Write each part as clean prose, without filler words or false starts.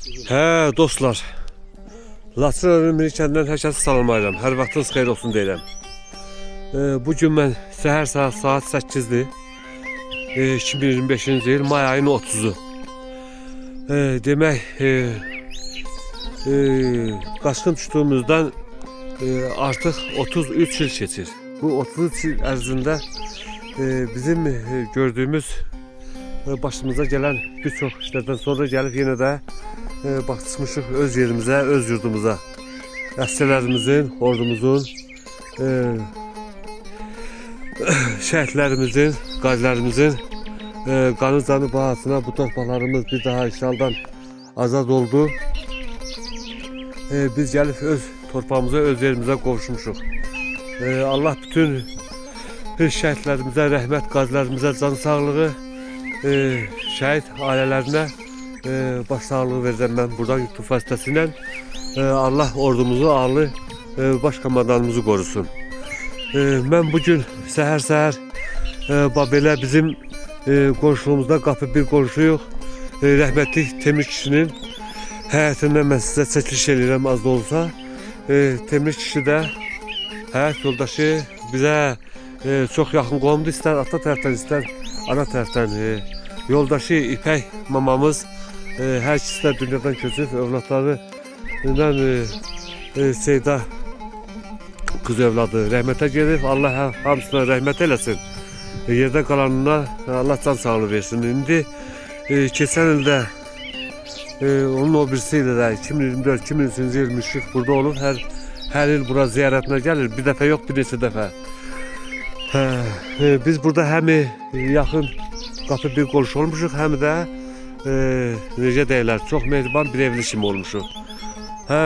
Hə dostlar, Laçın Ömrü kəndən hər kəsi salamlayıram. Hər vaxtınız xeyir olsun deyirəm. Bugün mən səhər saat 8-dir. 2025-ci il may ayının 30-u. Demək, qaçqın düşdüyümüzdən artıq 33 il keçir. Bu 33 il ərzində bizim gördüyümüz başımıza gələn bir çox işlərdən sonra gəlib yenə də baxmışıq öz yerimizə, öz yurdumuza. Əsgərlərimizin, ordumuzun, şəhidlərimizin, qazilərimizin qanı canı bahasına bu torpaqlarımız bir daha işğaldan azad oldu. Biz gəlib öz torpağımıza, öz yerimizə qovuşmuşuq. Allah bütün şəhidlərimizə rəhmət, qazilərimizə can sağlığı, şəhid ailələrinə baş sağlığı verəcəm mən buradan YouTube vasitəsilə. Allah ordumuzu, ağlı baş komandanımızı qorusun. Mən bugün səhər belə bizim qonşuluğumuzda qapı bir qonşuyuq. Rəhmətli Temir kişinin həyətindən mən sizə çəkiliş edirəm az da olsa. Temir kişi də həyat yoldaşı bizə çox yaxın qohumdur, istər ata tərəfdən, istər ana tərəfdən. Yoldaşı İpək mamamız hər ikisi də dünyadan köçüb, övladlarından Seyda qız övladı rəhmətə gedib. Allah hamısına rəhmət eləsin. Yerdə qalanına Allah can sağlığı versin. İndi keçən ildə onun o birisi ilə də 2024-2023-cü il müşfiq burada olub. Hər il bura ziyarətinə gəlir. Bir dəfə yox, bir neçə dəfə. Biz burada həm yaxın qapı bir qonşu olmuşuq, həm də necə deyirlər, çox mehriban bir evli kimi olmuşuq.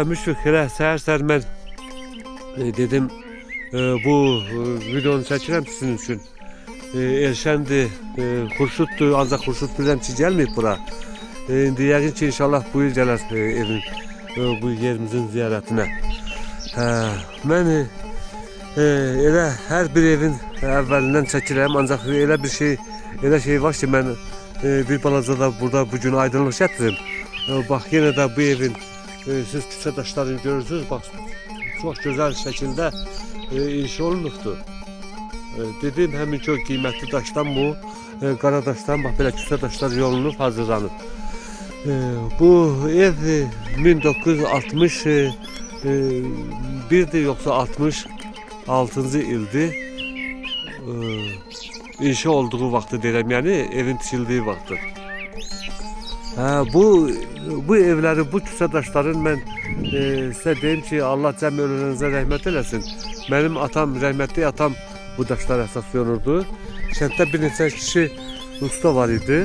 Müşfiq elə səhər mən dedim bu videonu çəkirəm sizin üçün. Elşəndir, Xurşuddur, ancaq Xurşud bilirəm ki gəlməyib bura. İndi yəqin ki inşallah bu il gələr evin, bu yerimizin ziyarətinə. Mən elə hər bir evin əvvəlindən çəkirəm, ancaq elə şey var ki mən bir balaca da burada bugün aydınlıq gətirim. Bax yenə də bu evin siz küçə daşlarını görürsünüz, bax çox gözəl şəkildə inşa olunubdur. Dedim həmin ki o qiymətli daşdan bu, qara daşdan bax belə küçə daşlar yolunub, hazırlanıb. Bu ev 1961'dir yoxsa 66-cı ildir. İnşa olduğu vaxtı deyirəm, yəni evin tikildiyi vaxtı. Bu evləri, bu küçə daşların mən sizə deyim ki Allah cəm ölənizə rəhmət eləsin. Mənim atam, rəhmətli atam bu daşlar əsas yorurdu. Kənddə bir neçə kişi usta var idi.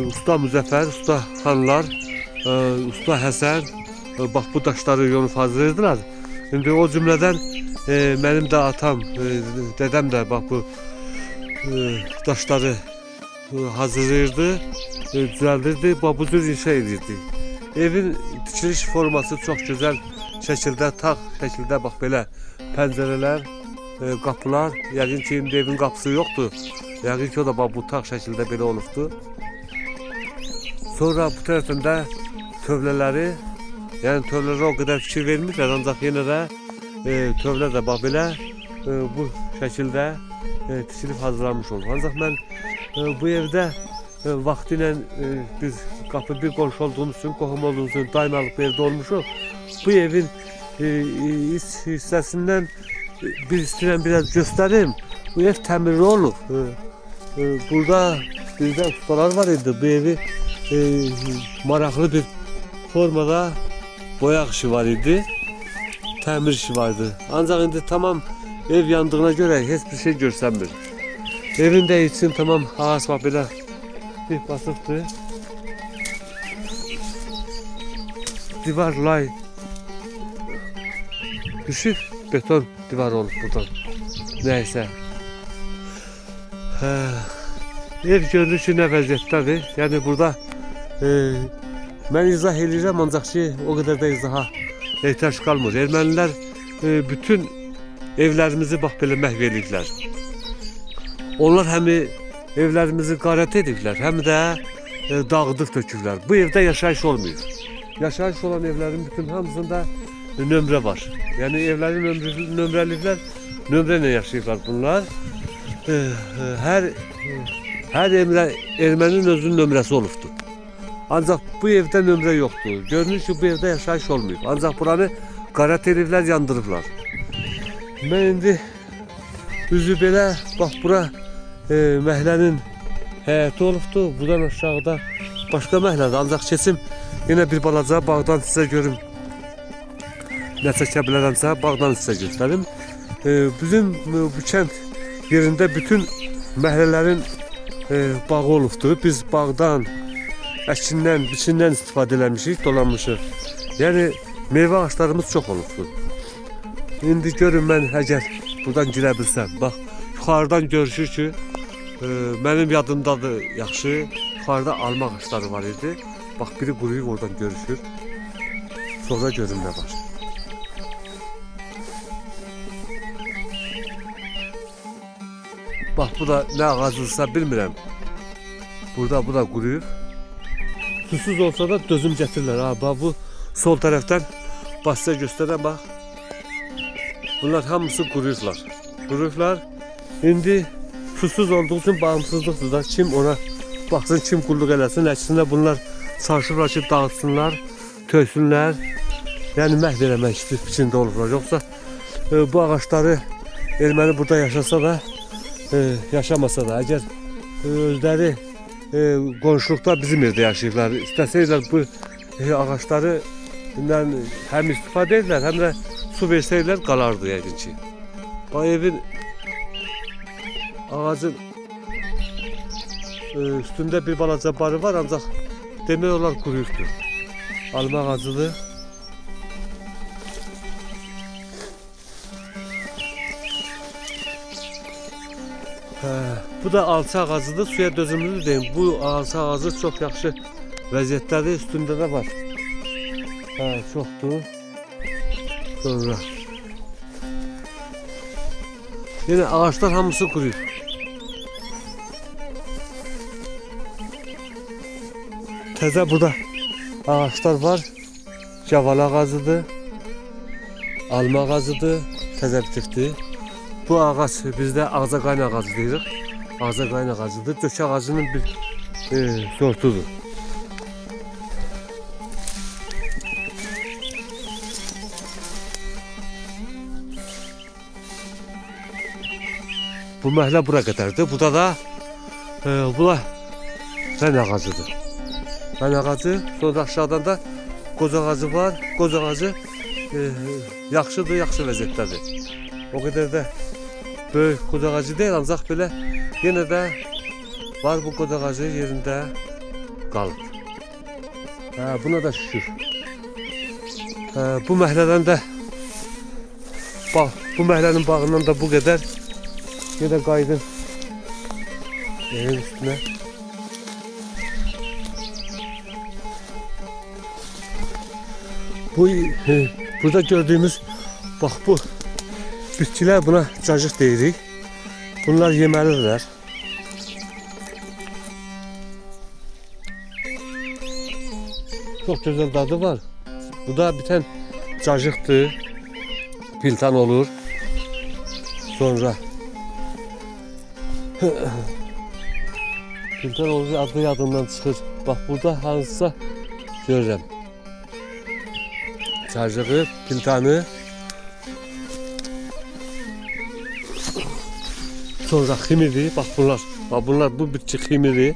Usta Müzəffər, usta Xanlar, usta Həsən, bax bu daşları yonub hazırlayırdılar. İndi o cümlədən mənim də atam, dədəm də bax bu daşları hazırlayırdı, düzəldirdi, bax bu cür inşa edirdi. Evin tikiliş forması çox gözəl şəkildə, tağ şəkildə bax belə pəncərələr, qapılar, yəqin ki indi evin qapısı yoxdur. Yəqin ki o da bax bu tağ şəkildə belə olubdur. Sonra bu tərəfində tövlələri, yəni tövlələrə o qədər fikir vermirlər, ancaq yenə də tövlə də bax belə bu şəkildə tikilib hazırlanmış olur. Ancaq mən bu evdə vaxtı ilə biz qapı bir qonşu olduğumuz üçün, qohum olduğumuz üçün daim alıb bu evdə olmuşuq. Bu evin iç hissəsindən istəyirəm biraz göstərim. Bu ev təmirli olub. Burada bizdə ustalar var idi. Bu evi maraqlı bir formada boyaq işi var idi. Təmir işi vardı. Ancaq indi tamam ev yandığına görə heç bir şey görsənmir. Evin də için tamam ağac var belə bir basıbdır. Divar lay düşüb beton divar olub buradan. Nəysə. Ev görünür ki nə vəziyyətdədir. Yəni burada mən izah edirəm, ancaq ki o qədər də izaha ehtiyac qalmır. Ermənilər bütün evlərimizi bax belə məhv edirlər. Onlar həm evlərimizi qarət edirlər, həm də dağıdıq tökürlər. Bu evdə yaşayış olmuyor. Yaşayış olan evlerin bütün hamısında nömrə var. Yani evlerin nömrəliklər, nömrə ilə yaşayırlar bunlar. Her ermənin özünün nömrəsi olubdur. Ancaq bu evdə nömrə yoxdur. Görünür ki, bu evdə yaşayış olmuyor. Ancaq buranı qara teriflər yandırıblar. Mən indi üzü belə, bax bura məhlənin həyəti olubdur. Buradan aşağıda başqa məhlədir. Ancaq keçim yine bir balaca bağdan sizə görüm. Nə çəkə bilərəmsə, bağdan sizə göstərim. Bizim bu kənd yerində bütün məhlələrin bağı olubdur. Biz bağdan, əkindən, biçindən istifadə eləmişik, dolanmışıq. Yəni meyvə ağaçlarımız çox olubdur. İndi görün mən əgər buradan girə bilsəm. Bax, yuxarıdan görüşür ki, mənim yadımdadır yaxşı. Yuxarıda alma ağaçları var idi. Bax, biri quruyub oradan görüşür. Sonra görün nə var. Bax, bu da nə ağacırsa bilmirəm. Burada bu da quruyub. Susuz olsa da dözüm gətirirlər. Ha, bax, bu sol tərəfdən basıya göstərən bax. Bunlar hamısı quruyublar. Quruyublar. İndi susuz olduğu için bağımsızlıqdır da. Kim ona baxsın, kim qulluq eləsin. Əksinə bunlar çalışırlar ki, dağıtsınlar, töysünlər. Yəni məhv eləmək içində olurlar. Yoxsa bu ağaçları erməni burada yaşasa da, yaşamasa da, əgər özləri qonşuluqda bizim evdə yaşayırlar. İstəsəylər bu ağaçları həm istifadə edirlər, həm də su versəylər qalardı yəqin ki. Bu evin ağacın üstündə bir balaca barı var, ancaq demək olar quruyubdur. Alma ağacıdır. Bu da alça ağacıdır, suya dözümlüdür deyim. Bu alça ağacı çox yaxşı vəziyyətdədir, üstündə də var. Çoxdur. Sonra yine ağaçlar hamısı quruyub. Təzə burada ağaçlar var. Caval ağacıdır, alma ağacıdır, təzə bitikdir. Bu ağac bizdə ağcaqayın ağacı deyirik. Ağcaqayın ağacıdır. Dök ağacının bir sortudur. Bu məhlə bura qədərdir. Burada da bula rən ağacıdır. Rən ağacı, sonra aşağıdan da qoz ağacı var. Qoz ağacı yaxşıdır, yaxşı vəziyyətdədir. O qədər də böyük qoz ağacı deyil, ancaq belə yenə də var, bu qoz ağacı yerində qalıb. Buna da şükür. Bu məhlədən də bu məhlənin bağından da bu qədər. Yenə qayıdın evin üstünə. Burada gördüğümüz bax bu bitkilər, buna cacıq deyirik. Bunlar yeməlidirlər. Çox gözəl dadı var. Bu da bitən cacıqdır. Piltan olur. Sonra piltan olur, adı yadından çıxır. Bax burada hansısa görürəm. Cacığı, piltanı. Sonra ximiri, bax bunlar. Bax bunlar, bu bitki ximiri.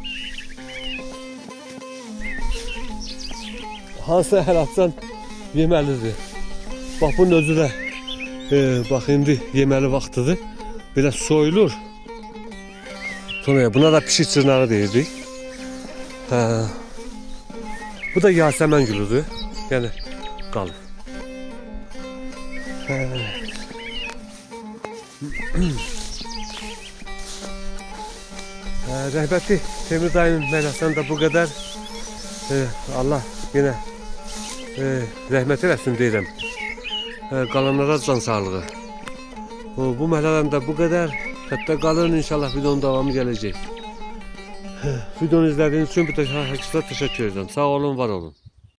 Hansı hər atsan yeməlidir. Bax bunun özü də bax indi yeməli vaxtıdır. Belə soyulur. Sonra buna da pişik çırnağı deyirdik. Bu da yasəmən gülüdür. Yəni qalır. Rəhbətli Temür dayının məhləsinə də bu qədər. Allah yenə rəhmət eləsin deyirəm. Qalanlara can sağlığı. Bu məhlədən də bu qədər. Hətta qalın, inşallah videonun davamı gələcək. Videonu izlediğiniz için bir herkese teşekkür ederim. Sağ olun, var olun.